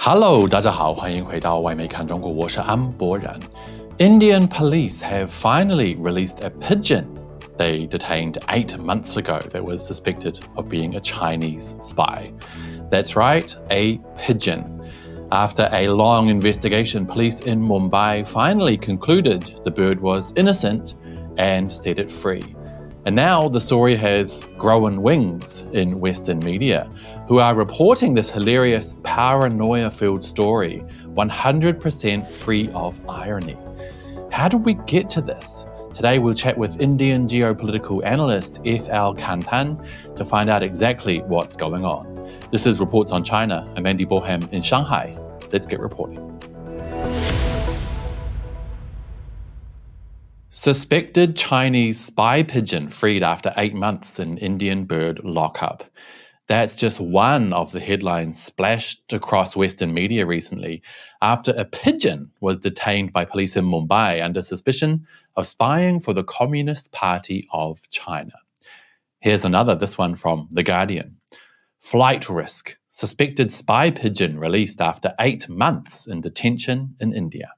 Hello， 大家好，欢迎回到外媒看中国，我是安博然。Indian police have finally released a pigeon they detained 8 months ago that was suspected of being a Chinese spy. That's right, a pigeon. After a long investigation, police in Mumbai finally concluded the bird was innocent and set it free. And now the story has grown wings in Western media, who are reporting this hilarious paranoia-filled story 100% free of irony. How did we get to this? Today we'll chat with Indian geopolitical analyst Kanthan to find out exactly what's going on. This is Reports on China. I'm Andy Boreham in Shanghai. Let's get reporting. Suspected Chinese spy pigeon freed after 8 months in Indian bird lockup. That's just one of the headlines splashed across Western media recently after a pigeon was detained by police in Mumbai under suspicion of spying for the Communist Party of China. Here's another, this one from The Guardian. Flight risk. Suspected spy pigeon released after 8 months in detention in India.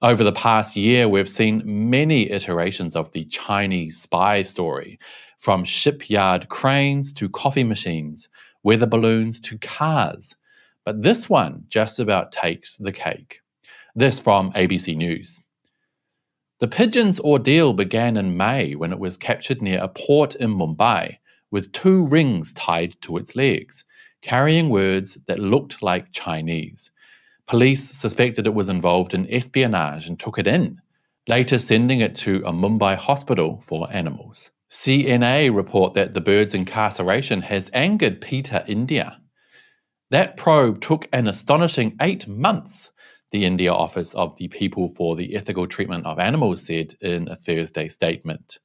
Over the past year, we've seen many iterations of the Chinese spy story, from shipyard cranes to coffee machines, weather balloons to cars. But this one just about takes the cake. This from ABC News. The pigeon's ordeal began in May when it was captured near a port in Mumbai with 2 rings tied to its legs, carrying words that looked like Chinese. Police suspected it was involved in espionage and took it in, later sending it to a Mumbai hospital for animals. CNA report that the bird's incarceration has angered PETA India. That probe took an astonishing 8 months, the India Office of the People for the Ethical Treatment of Animals said in a Thursday statement.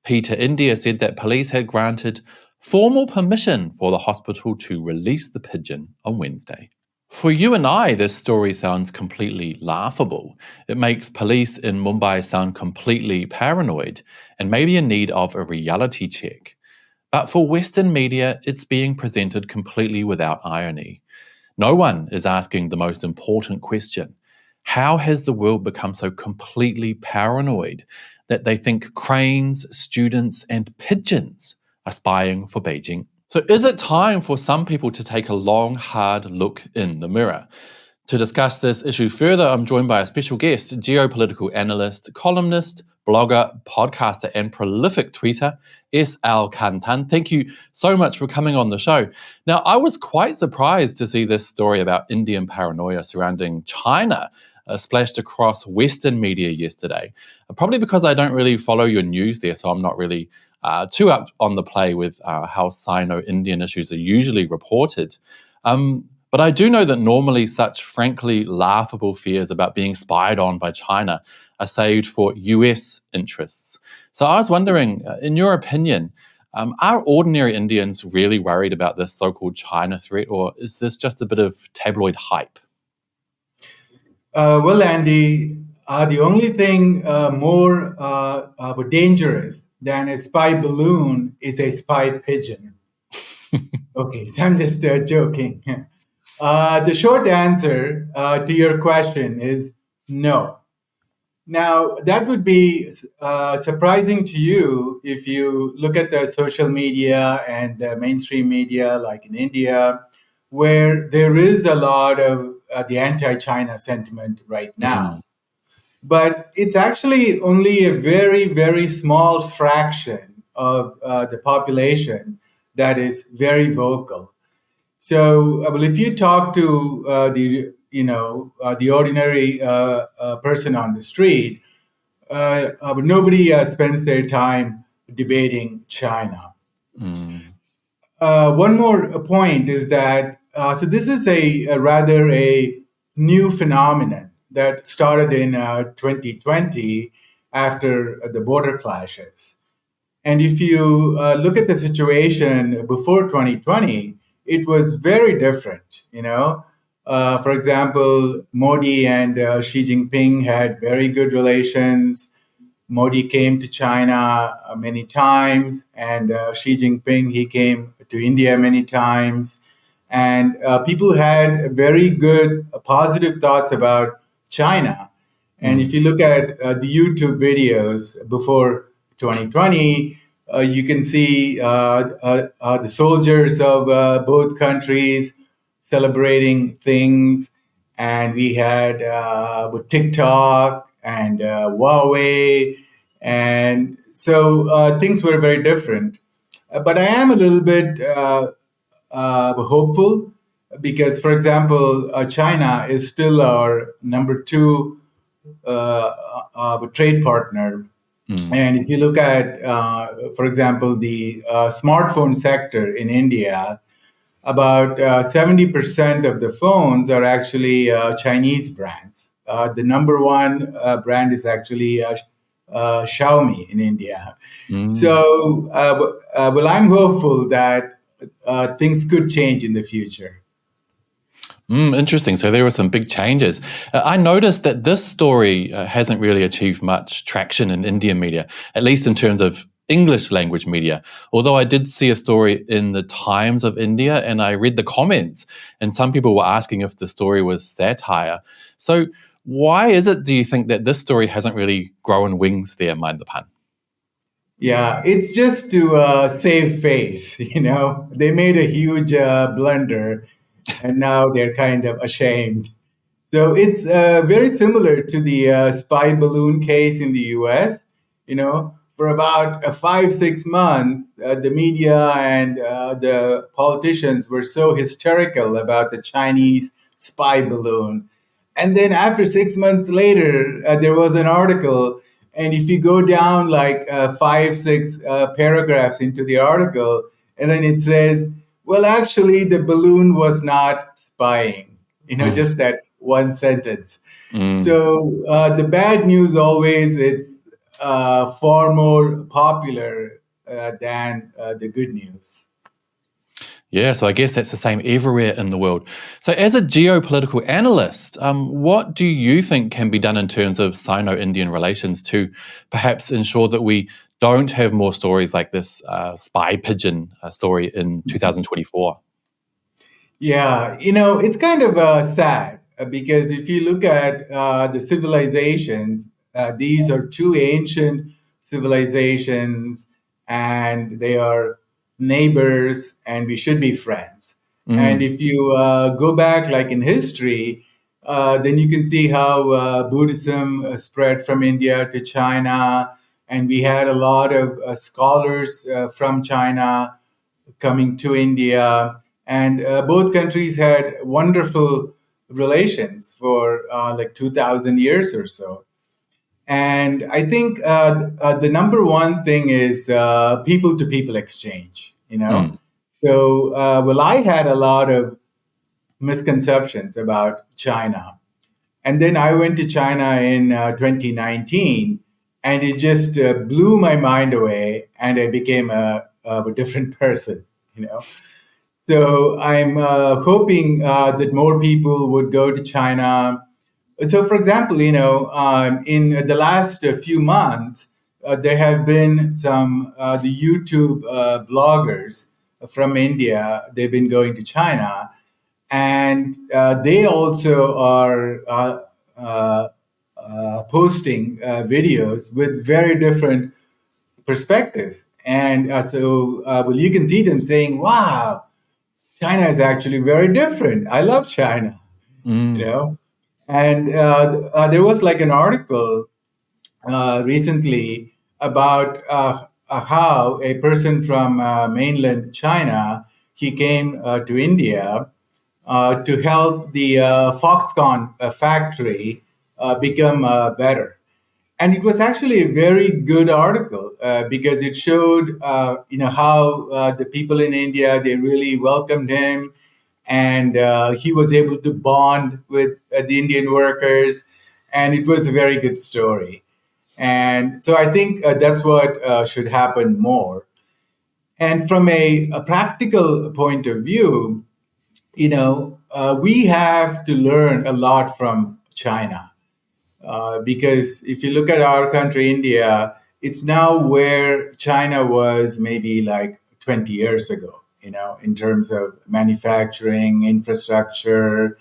PETA India said that police had granted formal permission for the hospital to release the pigeon on Wednesday. For you and I, this story sounds completely laughable. It makes police in Mumbai sound completely paranoid and maybe in need of a reality check. But for Western media, it's being presented completely without irony. No one is asking the most important question. How has the world become so completely paranoid that they think cranes, students, and pigeons are spying for Beijing? So is it time for some people to take a long, hard look in the mirror? To discuss this issue further, I'm joined by a special guest, geopolitical analyst, columnist, blogger, podcaster, and prolific tweeter, Kanthan. Thank you so much for coming on the show. Now, I was quite surprised to see this story about Indian paranoia surrounding China splashed across Western media yesterday, probably because I don't really follow your news there, so I'm not really too up on the play with how Sino-Indian issues are usually reported. But I do know that normally such frankly laughable fears about being spied on by China are saved for US interests. So I was wondering, in your opinion, are ordinary Indians really worried about this so-called China threat, or is this just a bit of tabloid hype? Well, Andy, the only thing more dangerous than a spy balloon is a spy pigeon. Okay, so I'm just joking. The short answer to your question is no. Now, that would be surprising to you if you look at the social media and the mainstream media, like in India, where there is a lot of the anti-China sentiment right now. But it's actually only a very, very small fraction of the population that is very vocal. So, well, if you talk to the ordinary person on the street, nobody spends their time debating China. One more point is that so this is a rather new phenomenon that started in 2020 after the border clashes. And if you look at the situation before 2020, it was very different. For example, Modi and Xi Jinping had very good relations. Modi came to China many times, and Xi Jinping, he came to India many times. and people had very good, positive thoughts about China. And if Mm. you look at the YouTube videos before 2020, you can see the soldiers of both countries celebrating things. And we had with TikTok and Huawei. And so things were very different. But I am a little bit hopeful because, for example, China is still our number two trade partner. Mm. And if you look at, for example, the smartphone sector in India, about 70% of the phones are actually Chinese brands. The number one brand is actually Xiaomi in India. Mm. So, well, I'm hopeful that things could change in the future. Interesting. So there were some big changes. I noticed that this story hasn't really achieved much traction in Indian media, at least in terms of English language media. Although I did see a story in the Times of India and I read the comments, and some people were asking if the story was satire. So, why is it, do you think, that this story hasn't really grown wings there, mind the pun? Yeah, it's just to save face. They made a huge blunder, and now they're kind of ashamed. So it's very similar to the spy balloon case in the U.S. For about 5 6 months, the media and the politicians were so hysterical about the Chinese spy balloon, and then after 6 months later, there was an article. And if you go down like 5 6 paragraphs into the article, and then it says, well, actually, the balloon was not spying. Just that one sentence. Mm. So the bad news always it's far more popular than the good news. Yeah, so I guess that's the same everywhere in the world. So, as a geopolitical analyst, what do you think can be done in terms of Sino Indian relations to perhaps ensure that we don't have more stories like this spy pigeon story in 2024? Yeah, it's kind of sad because if you look at the civilizations, these are two ancient civilizations and they are neighbors and we should be friends. And Mm. if you go back like in history, then you can see how Buddhism spread from India to China. And we had a lot of scholars from China coming to India, and both countries had wonderful relations for like 2,000 years or so. And I think the number one thing is people to people exchange, Mm. So, well, I had a lot of misconceptions about China. And then I went to China in 2019, and it just blew my mind away, and I became a different person, you know. So I'm hoping that more people would go to China. So, for example, in the last few months, there have been some the YouTube bloggers from India. They've been going to China, and they also are posting videos with very different perspectives. And well, you can see them saying, "Wow, China is actually very different. I love China," you Mm. know. And there was like an article recently about how a person from mainland China he came to India to help the Foxconn factory become better. And it was actually a very good article because it showed, how the people in India they really welcomed him, and he was able to bond with the Indian workers, and it was a very good story. And so I think that's what should happen more. And from a practical point of view, we have to learn a lot from China because if you look at our country, India, it's now where China was maybe like 20 years ago. in terms of manufacturing, infrastructure,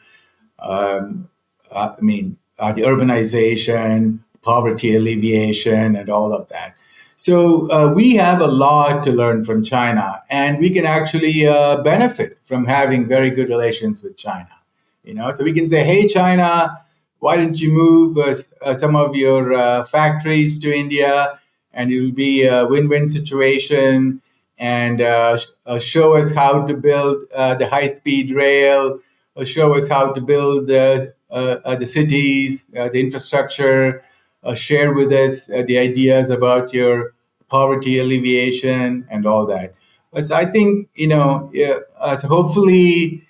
the urbanization, poverty alleviation, and all of that. So we have a lot to learn from China, and we can actually benefit from having very good relations with China. So we can say, hey, China, why don't you move some of your factories to India, and it will be a win-win situation, and show us how to build the high-speed rail, show us how to build the cities, the infrastructure, share with us the ideas about your poverty alleviation and all that. So I think, so hopefully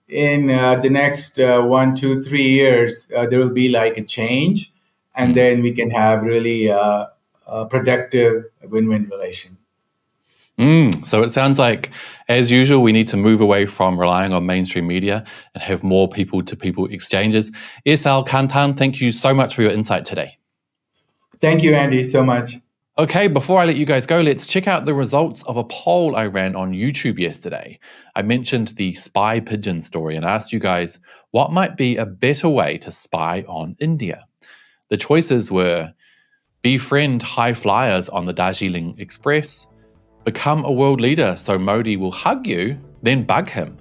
in the next 1, 2, 3 years, there will be like a change, and then we can have really a productive win-win relation. So it sounds like, as usual, we need to move away from relying on mainstream media and have more people-to-people exchanges. SL Kanthan, thank you so much for your insight today. Thank you, Andy, so much. Okay, before I let you guys go, let's check out the results of a poll I ran on YouTube yesterday. I mentioned the spy pigeon story and asked you guys what might be a better way to spy on India. The choices were befriend high flyers on the Darjeeling Express, become a world leader so Modi will hug you, then bug him,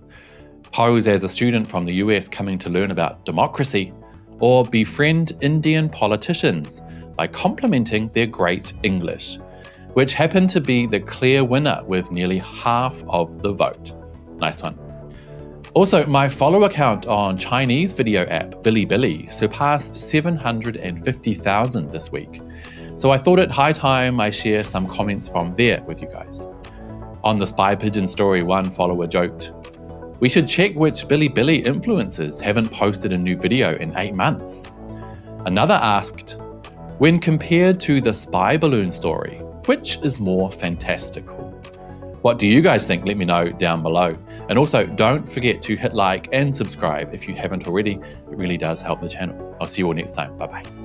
pose as a student from the US coming to learn about democracy, or befriend Indian politicians by complimenting their great English, which happened to be the clear winner with nearly half of the vote. Nice one. Also, my follow account on Chinese video app Bilibili surpassed 750,000 this week. So I thought it high time I share some comments from there with you guys. On the spy pigeon story, one follower joked, "We should check which Bilibili influencers haven't posted a new video in 8 months." Another asked, when compared to the spy balloon story, which is more fantastical? What do you guys think? Let me know down below. And also, don't forget to hit like and subscribe if you haven't already. It really does help the channel. I'll see you all next time. Bye-bye.